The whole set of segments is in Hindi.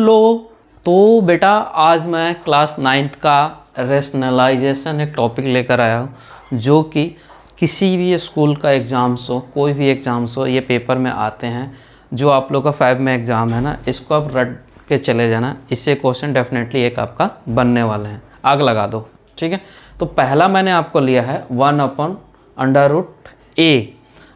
हेलो। तो बेटा आज मैं क्लास 9th का रेशनलाइजेशन एक टॉपिक लेकर आया हूँ, जो कि किसी भी स्कूल का एग्ज़ाम्स हो, कोई भी एग्ज़ाम्स हो, ये पेपर में आते हैं। जो आप लोग का 5 में एग्ज़ाम है ना, इसको आप रट के चले जाना, इससे क्वेश्चन डेफिनेटली एक आपका बनने वाले हैं। आग लगा दो, ठीक है। तो पहला मैंने आपको लिया है 1/√a,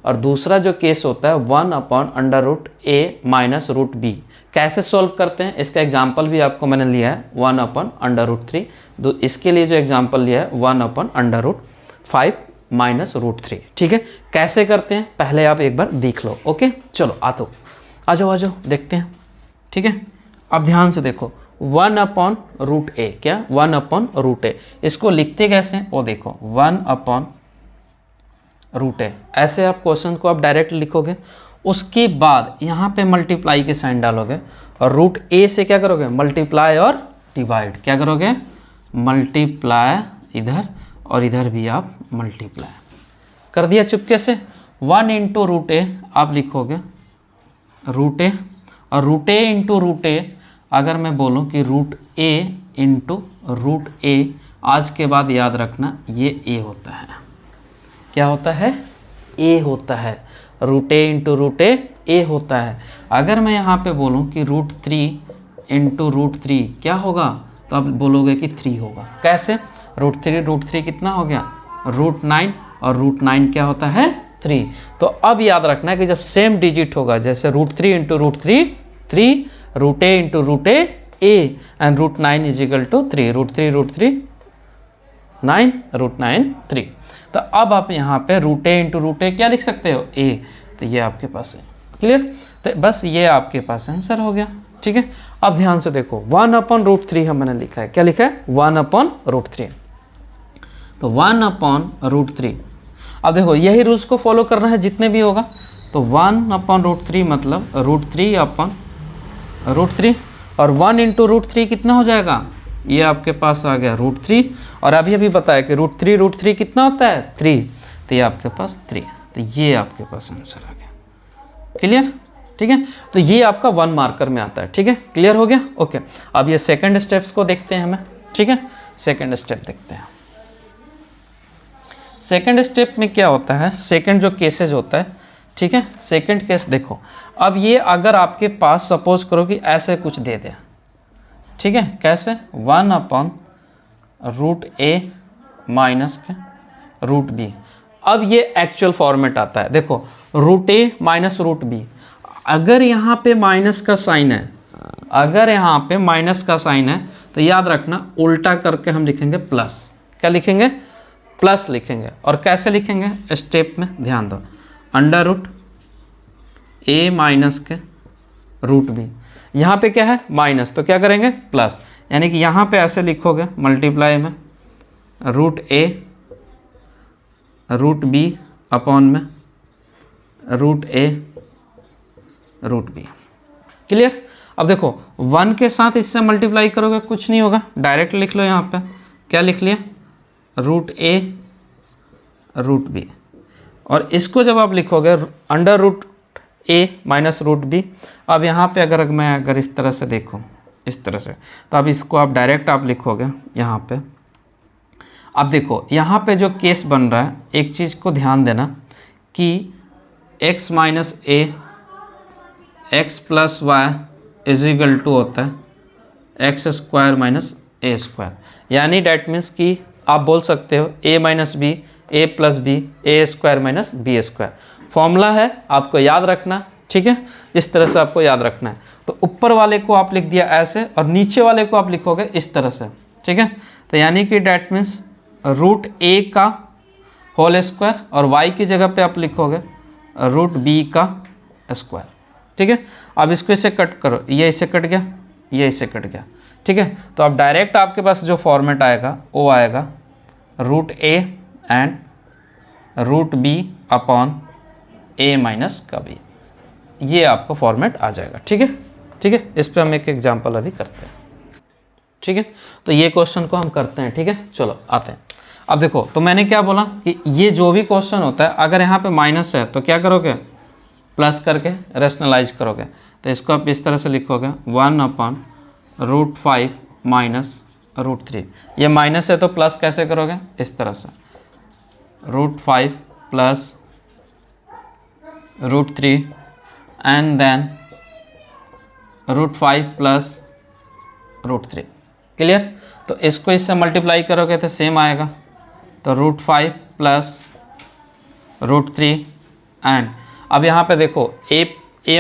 और दूसरा जो केस होता है 1/√a - √b। कैसे सॉल्व करते हैं इसका एग्जाम्पल भी आपको मैंने लिया है 1/√3। तो इसके लिए जो एग्जाम्पल लिया है 1/√5 - √3, ठीक है। कैसे करते हैं पहले आप एक बार देख लो, ओके। चलो आ जाओ देखते हैं, ठीक है। अब ध्यान से देखो 1/√a, क्या 1/√a, इसको लिखते कैसे हैं वो देखो 1/√a। ऐसे आप क्वेश्चन को आप डायरेक्ट लिखोगे, उसके बाद यहाँ पे मल्टीप्लाई के साइन डालोगे और √a से क्या करोगे, मल्टीप्लाई और डिवाइड। क्या करोगे, मल्टीप्लाई इधर और इधर भी आप मल्टीप्लाई कर दिया चुपके से। 1 × √a आप लिखोगे √a, और √a × √a अगर मैं बोलूँ कि √a × √a, आज के बाद याद रखना ये a होता है। क्या होता है, a होता है। √a × √a a होता है। अगर मैं यहाँ पे बोलूँ कि √3 × √3 क्या होगा, तो आप बोलोगे कि 3 होगा। कैसे, √3 कितना हो गया, √9, और √9 क्या होता है, 3। तो अब याद रखना है कि जब सेम डिजिट होगा, जैसे √3 × √3 3, √a × √a a, एंड √9 = 3, √3 9, √9 3। तो अब आप यहाँ पे √a × √a क्या लिख सकते हो, a। तो ये आपके पास है, क्लियर। तो बस ये आपके पास आंसर हो गया, ठीक है। अब ध्यान से देखो 1/√3 हमने लिखा है, क्या लिखा है 1/√3। तो 1/√3, अब देखो यही रूल्स को फॉलो करना है जितने भी होगा। तो 1/√3 मतलब √3/√3, और 1 × √3 कितना हो जाएगा, ये आपके पास आ गया √3, और अभी बताया कि √3 कितना होता है, 3। तो ये आपके पास 3, तो ये आपके पास आंसर आ गया, क्लियर, ठीक है। तो ये आपका 1 मार्कर में आता है, ठीक है। क्लियर हो गया, ओके। अब ये सेकंड स्टेप्स को देखते हैं हमें, ठीक है। सेकंड स्टेप देखते हैं। सेकंड स्टेप में क्या होता है, सेकंड जो केसेज होता है, ठीक है। सेकंड केस देखो, अब ये अगर आपके पास सपोज करो कि ऐसे कुछ दे दे, ठीक है। कैसे, 1/√a - √b। अब ये एक्चुअल फॉर्मेट आता है, देखो √a - √b। अगर यहाँ पे माइनस का साइन है, अगर यहाँ पे माइनस का साइन है, तो याद रखना उल्टा करके हम लिखेंगे प्लस। क्या लिखेंगे, प्लस लिखेंगे। और कैसे लिखेंगे, स्टेप में ध्यान दो, √a - √b। यहाँ पे क्या है, माइनस, तो क्या करेंगे, प्लस। यानी कि यहाँ पे ऐसे लिखोगे मल्टीप्लाई में √a √b अपॉन में √a √b, क्लियर। अब देखो 1 के साथ इससे मल्टीप्लाई करोगे कुछ नहीं होगा, डायरेक्ट लिख लो। यहाँ पे क्या लिख लिया, √a √b, और इसको जब आप लिखोगे √a - √b। अब यहाँ पे अगर इस तरह से देखो, इस तरह से, तो अब इसको आप डायरेक्ट आप लिखोगे यहाँ पे। अब देखो यहाँ पे जो केस बन रहा है, एक चीज़ को ध्यान देना कि x - a x + y = होता है x² - a²। यानी डैट मीन्स कि आप बोल सकते हो a - b a + b a² - b²। Formula है, आपको याद रखना, ठीक है। इस तरह से आपको याद रखना है। तो ऊपर वाले को आप लिख दिया ऐसे, और नीचे वाले को आप लिखोगे इस तरह से, ठीक है। तो यानी कि डैट मीन्स √a का होल स्क्वायर, और y की जगह पे आप लिखोगे √b का स्क्वायर, ठीक है। अब इसको इसे कट करो, ये इसे कट गया, ये इसे कट गया, ठीक है। तो अब डायरेक्ट आपके पास जो फॉर्मेट आएगा वो आएगा √a and √b upon a minus का b। ये आपका फॉर्मेट आ जाएगा, ठीक है, ठीक है। इस पर हम एक एग्जांपल अभी करते हैं, ठीक है। तो ये क्वेश्चन को हम करते हैं, ठीक है। चलो आते हैं। अब देखो, तो मैंने क्या बोला कि ये जो भी क्वेश्चन होता है, अगर यहाँ पे माइनस है तो क्या करोगे, प्लस करके रेशनलाइज करोगे। तो इसको आप इस तरह से लिखोगे 1/√a √5 माइनस √3। ये माइनस है तो प्लस कैसे करोगे, इस तरह से √5 plus √3 and then √5 plus √3। Clear. तो इसको इससे मल्टीप्लाई करोगे तो सेम आएगा, तो √5 प्लस √3 एंड अब यहाँ पे देखो a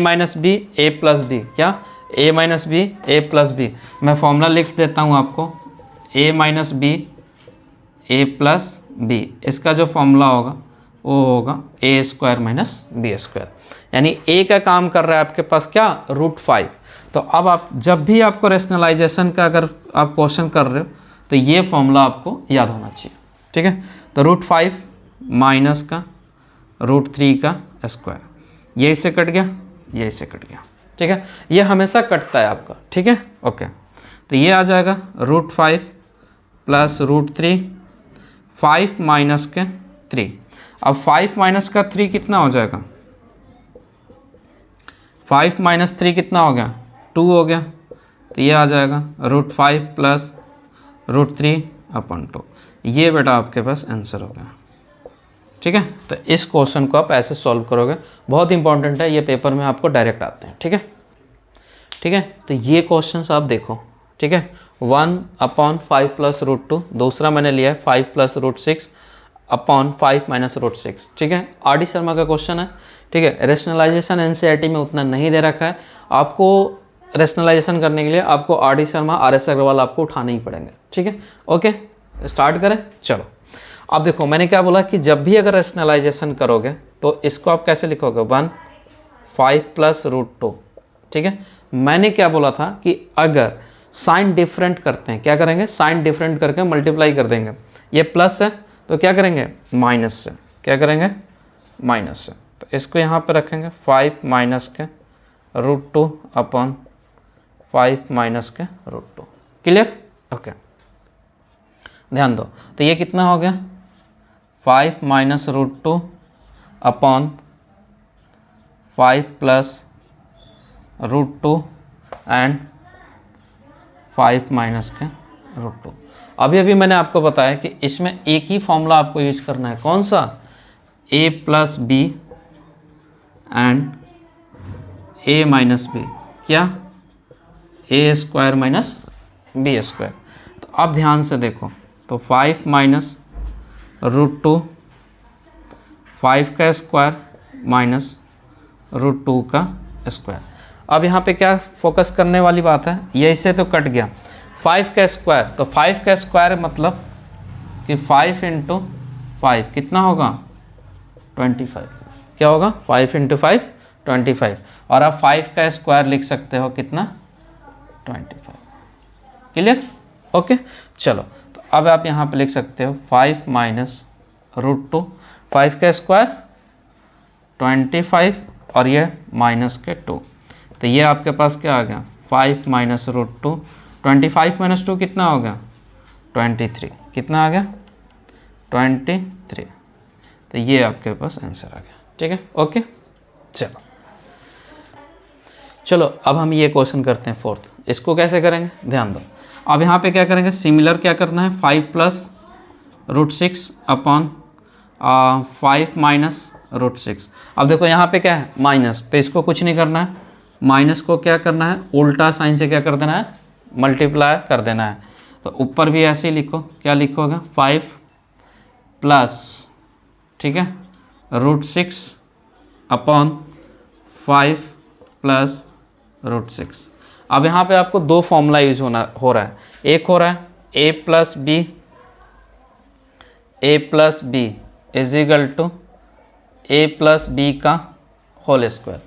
minus B A plus B, क्या a minus B A plus B. मैं फॉर्मूला लिख देता हूँ आपको, a minus B A plus B, इसका जो फॉर्मूला होगा वो होगा a² माइनस b², यानी a का काम कर रहा है आपके पास क्या, √5। तो अब आप जब भी आपको रेशनलाइजेशन का अगर आप क्वेश्चन कर रहे हो तो ये फॉर्मूला आपको याद होना चाहिए, ठीक है। तो √5 माइनस का √3 का स्क्वायर, ये इससे कट गया, ये इससे कट गया, ठीक है। ये हमेशा कटता है आपका, ठीक है, ओके। तो ये आ जाएगा √5 प्लस √3, 5 माइनस के 3। अब 5 माइनस का 3 कितना हो जाएगा, 5 माइनस 3 कितना हो गया, 2 हो गया। तो ये आ जाएगा √5 प्लस √3/2। ये बेटा आपके पास आंसर हो गया, ठीक है। तो इस क्वेश्चन को आप ऐसे सॉल्व करोगे, बहुत इंपॉर्टेंट है, ये पेपर में आपको डायरेक्ट आते हैं, ठीक है, ठीक है। तो ये क्वेश्चंस आप देखो, ठीक है। 1/5 प्लस √2, दूसरा मैंने लिया है 5 प्लस √6/5 माइनस √6, ठीक है। आर.डी. शर्मा का क्वेश्चन है, ठीक है। रेशनलाइजेशन एनसीईआरटी में उतना नहीं दे रखा है, आपको रेशनलाइजेशन करने के लिए आपको आर.डी. शर्मा, आर.एस. अग्रवाल आपको उठाने ही पड़ेंगे, ठीक है, ओके। स्टार्ट करें, चलो। अब देखो मैंने क्या बोला कि जब भी अगर रेशनलाइजेशन करोगे तो इसको आप कैसे लिखोगे, 1/5 प्लस √2, ठीक है। मैंने क्या बोला था कि अगर साइन डिफरेंट करते हैं, क्या करेंगे, साइन डिफरेंट करके मल्टीप्लाई कर देंगे। ये प्लस है तो क्या करेंगे, माइनस से, क्या करेंगे, माइनस से। तो इसको यहाँ पे रखेंगे 5 माइनस के √2/5 माइनस के √2। Clear, okay. ध्यान दो, तो ये कितना हो गया, 5 माइनस √2/5 प्लस √2 एंड 5 माइनस के √2। अभी मैंने आपको बताया कि इसमें एक ही फॉर्मूला आपको यूज करना है, कौन सा, a plus B and a minus B, क्या, a² माइनस b²। तो अब ध्यान से देखो, तो 5 माइनस √2, 5 का स्क्वायर माइनस √2 का स्क्वायर। अब यहाँ पे क्या फोकस करने वाली बात है, ये इससे तो कट गया, 5 का स्क्वायर, तो 5 का स्क्वायर मतलब कि 5 × 5 कितना होगा, 25, क्या होगा, 5 × 5 25, और आप 5 का स्क्वायर लिख सकते हो कितना, 25। Clear, okay. चलो, तो अब आप यहाँ पे लिख सकते हो 5 माइनस √2, 5 का स्क्वायर 25 और ये माइनस के 2। तो ये आपके पास क्या आ गया, 5 माइनस √2, 25 माइनस 2 कितना हो गया, 23, कितना आ गया, 23। तो ये आपके पास आंसर आ गया, ठीक है, ओके। चलो अब हम ये क्वेश्चन करते हैं फोर्थ, इसको कैसे करेंगे, ध्यान दो। अब यहाँ पे क्या करेंगे, सिमिलर क्या करना है, 5 प्लस √6/5 माइनस √6। अब देखो यहाँ पे क्या है, माइनस, तो इसको कुछ नहीं करना है, माइनस को क्या करना है, उल्टा साइन से क्या कर देना है, मल्टीप्लाई कर देना है। तो ऊपर भी ऐसे ही लिखो, क्या लिखोगे, 5 प्लस, ठीक है, √6/5 प्लस √6। अब यहाँ पे आपको दो फॉर्मूला यूज हो रहा है, एक हो रहा है a plus B is equal to a plus B का होल स्क्वायर,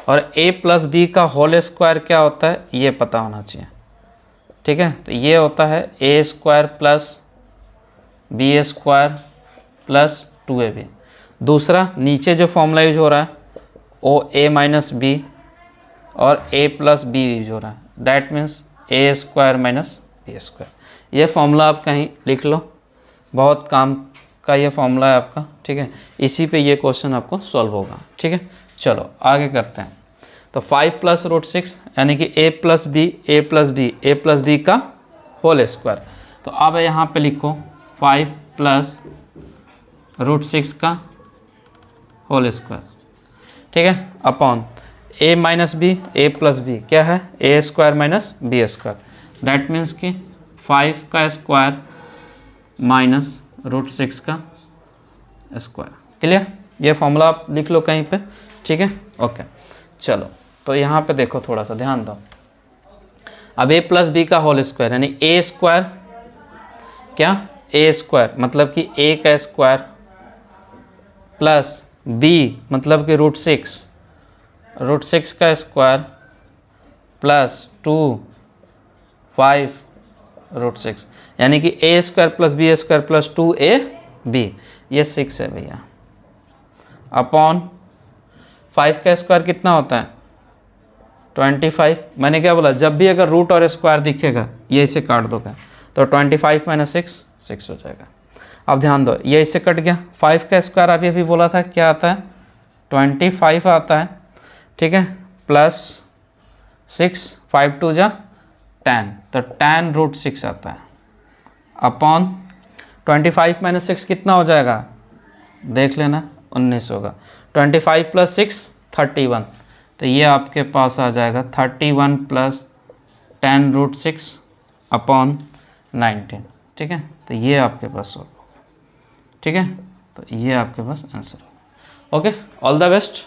और a प्लस बी का होल स्क्वायर क्या होता है ये पता होना चाहिए, ठीक है। तो ये होता है a² plus b² plus 2ab। दूसरा नीचे जो फॉर्मूला यूज हो रहा है वो a माइनस बी और a प्लस बी यूज हो रहा है, that means a² minus b²। ये फॉर्मूला आप कहीं लिख लो, बहुत काम का ये फॉर्मूला है आपका, ठीक है। इसी पे ये क्वेश्चन आपको सॉल्व होगा, ठीक है। चलो आगे करते हैं। तो 5 प्लस रूट 6 यानी कि a प्लस बी का होल स्क्वायर। तो अब यहाँ पे लिखो 5 प्लस रूट 6 का होल स्क्वायर, ठीक है, upon a minus B, A plus B क्या है, A square minus B square, that means कि 5 का स्क्वायर माइनस रूट 6 का स्क्वायर। क्लियर? ये फॉर्मूला आप लिख लो कहीं पे, ठीक है, ओके। चलो तो यहाँ पे देखो, थोड़ा सा ध्यान दो। अब a प्लस बी का होल स्क्वायर यानी ए स्क्वायर, क्या, ए स्क्वायर मतलब कि a का स्क्वायर प्लस b मतलब कि रूट 6 का स्क्वायर प्लस 2 5 रूट 6 यानी कि a square plus B square plus 2ab, ये 6 है भैया, अपॉन 5 का स्क्वायर कितना होता है 25। मैंने क्या बोला, जब भी अगर रूट और स्क्वायर दिखेगा ये इसे काट दोगे तो 25 माइनस 6 हो जाएगा। अब ध्यान दो, ये इससे कट गया, 5 का स्क्वायर अभी अभी बोला था क्या आता है 25 आता है, ठीक है, प्लस 6, 5 2 जा 10, तो 10 रूट 6 आता है, अपॉन 25 माइनस 6 कितना हो जाएगा, देख लेना 19 होगा, 25 प्लस 6 31, तो ये आपके पास आ जाएगा 31 प्लस 10 रूट 6 अपॉन 19, ठीक है, तो ये आपके पास होगा, ठीक है, तो ये आपके पास answer. Okay, all the best.